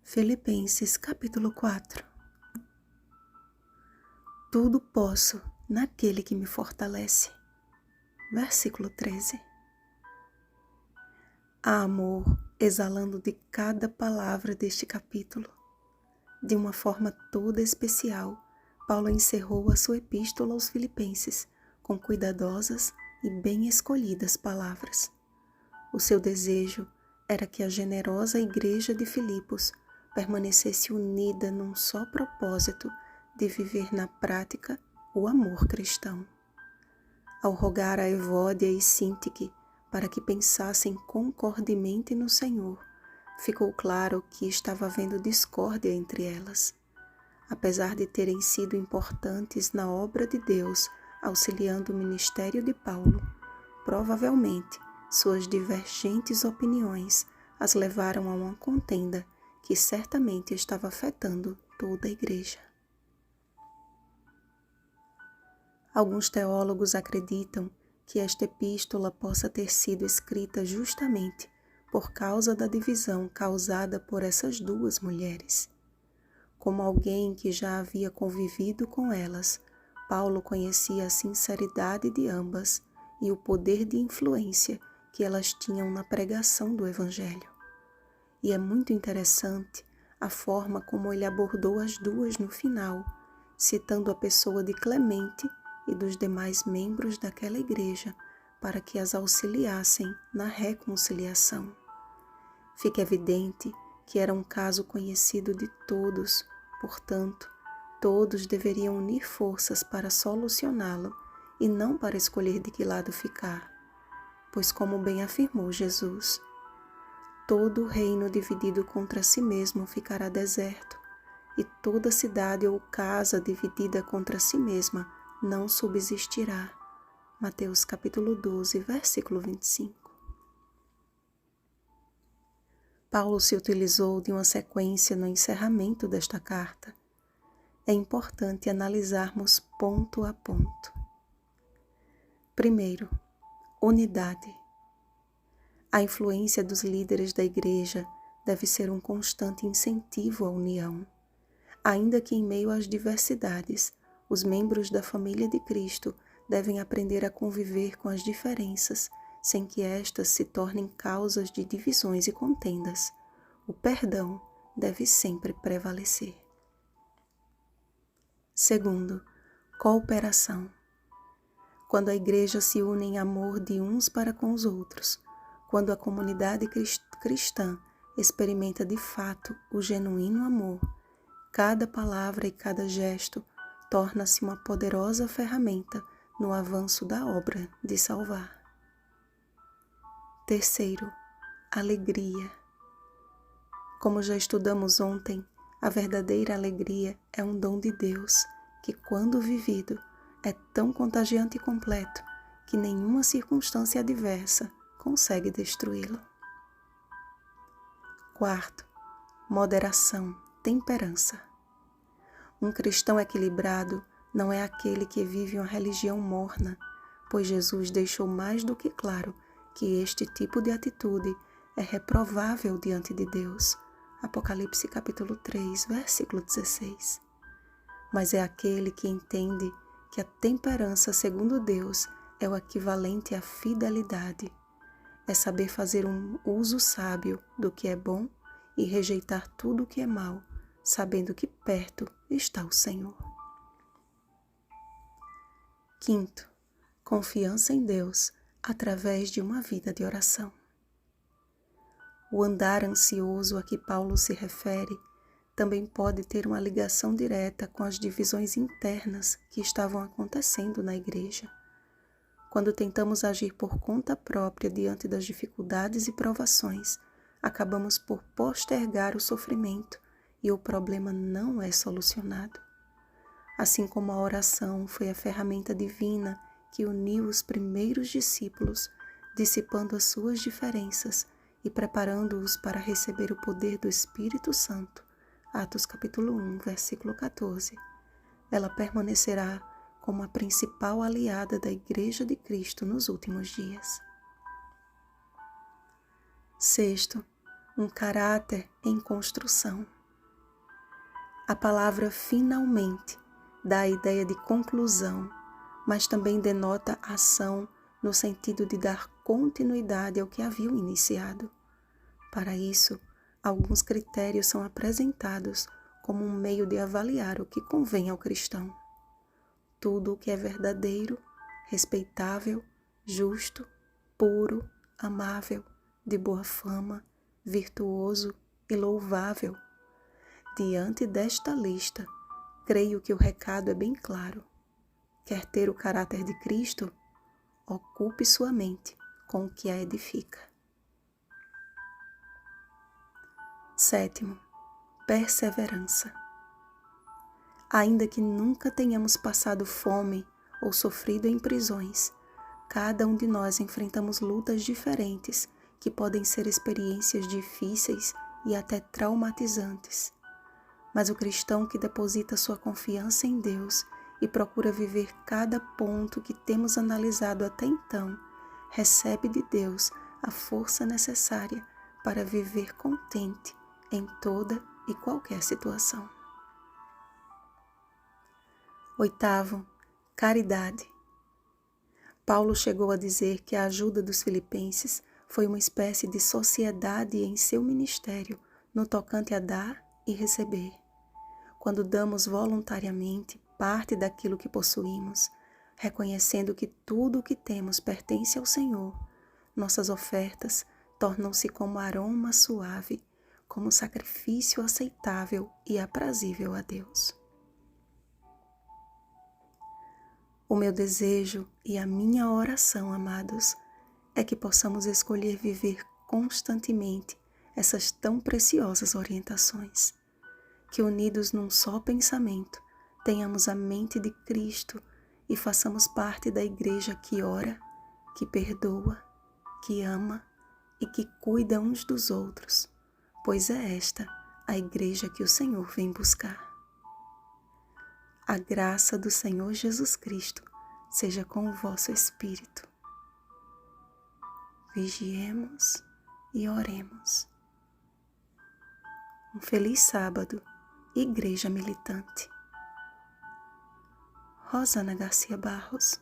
Filipenses capítulo 4. Tudo posso naquele que me fortalece. Versículo 13. Há amor exalando de cada palavra deste capítulo. De uma forma toda especial, Paulo encerrou a sua epístola aos Filipenses com cuidadosas e bem escolhidas palavras. O seu desejo era que a generosa igreja de Filipos permanecesse unida num só propósito de viver na prática o amor cristão. Ao rogar a Evódia e Sintique para que pensassem concordemente no Senhor, ficou claro que estava havendo discórdia entre elas. Apesar de terem sido importantes na obra de Deus, auxiliando o ministério de Paulo, provavelmente suas divergentes opiniões as levaram a uma contenda que certamente estava afetando toda a igreja. Alguns teólogos acreditam que esta epístola possa ter sido escrita justamente por causa da divisão causada por essas duas mulheres. Como alguém que já havia convivido com elas, Paulo conhecia a sinceridade de ambas e o poder de influência que elas tinham na pregação do Evangelho. E é muito interessante a forma como ele abordou as duas no final, citando a pessoa de Clemente e dos demais membros daquela igreja para que as auxiliassem na reconciliação. Fica evidente que era um caso conhecido de todos, portanto, todos deveriam unir forças para solucioná-lo e não para escolher de que lado ficar, pois, como bem afirmou Jesus, todo reino dividido contra si mesmo ficará deserto, e toda cidade ou casa dividida contra si mesma não subsistirá. Mateus capítulo 12, versículo 25. Paulo se utilizou de uma sequência no encerramento desta carta. É importante analisarmos ponto a ponto. Primeiro, unidade. A influência dos líderes da igreja deve ser um constante incentivo à união. Ainda que em meio às diversidades, os membros da família de Cristo devem aprender a conviver com as diferenças, sem que estas se tornem causas de divisões e contendas. O perdão deve sempre prevalecer. Segundo, cooperação. Quando a igreja se une em amor de uns para com os outros, quando a comunidade cristã experimenta de fato o genuíno amor, cada palavra e cada gesto torna-se uma poderosa ferramenta no avanço da obra de salvar. Terceiro, alegria. Como já estudamos ontem, a verdadeira alegria é um dom de Deus que, quando vivido, é tão contagiante e completo que nenhuma circunstância adversa consegue destruí-lo. Quarto, moderação, temperança. Um cristão equilibrado não é aquele que vive uma religião morna, pois Jesus deixou mais do que claro que este tipo de atitude é reprovável diante de Deus. Apocalipse capítulo 3, versículo 16. Mas é aquele que entende que a temperança segundo Deus é o equivalente à fidelidade. É saber fazer um uso sábio do que é bom e rejeitar tudo o que é mal, sabendo que perto está o Senhor. Quinto, confiança em Deus através de uma vida de oração. O andar ansioso a que Paulo se refere também pode ter uma ligação direta com as divisões internas que estavam acontecendo na igreja. Quando tentamos agir por conta própria diante das dificuldades e provações, acabamos por postergar o sofrimento e o problema não é solucionado. Assim como a oração foi a ferramenta divina que uniu os primeiros discípulos, dissipando as suas diferenças e preparando-os para receber o poder do Espírito Santo, Atos capítulo 1, versículo 14, ela permanecerá como a principal aliada da Igreja de Cristo nos últimos dias. Sexto, um caráter em construção. A palavra finalmente dá a ideia de conclusão, mas também denota ação no sentido de dar continuidade ao que haviam iniciado. Para isso, alguns critérios são apresentados como um meio de avaliar o que convém ao cristão. Tudo o que é verdadeiro, respeitável, justo, puro, amável, de boa fama, virtuoso e louvável. Diante desta lista, creio que o recado é bem claro. Quer ter o caráter de Cristo? Ocupe sua mente com o que a edifica. 7. Perseverança. Ainda que nunca tenhamos passado fome ou sofrido em prisões, cada um de nós enfrentamos lutas diferentes que podem ser experiências difíceis e até traumatizantes. Mas o cristão que deposita sua confiança em Deus e procura viver cada ponto que temos analisado até então, recebe de Deus a força necessária para viver contente em toda e qualquer situação. 8. Caridade. Paulo chegou a dizer que a ajuda dos filipenses foi uma espécie de sociedade em seu ministério no tocante a dar e receber. Quando damos voluntariamente parte daquilo que possuímos, reconhecendo que tudo o que temos pertence ao Senhor, nossas ofertas tornam-se como aroma suave, como sacrifício aceitável e aprazível a Deus. O meu desejo e a minha oração, amados, é que possamos escolher viver constantemente essas tão preciosas orientações. Que unidos num só pensamento, tenhamos a mente de Cristo e façamos parte da igreja que ora, que perdoa, que ama e que cuida uns dos outros, pois é esta a igreja que o Senhor vem buscar. A graça do Senhor Jesus Cristo seja com o vosso espírito. Vigiemos e oremos. Um feliz sábado, Igreja Militante. Rosana Garcia Barros.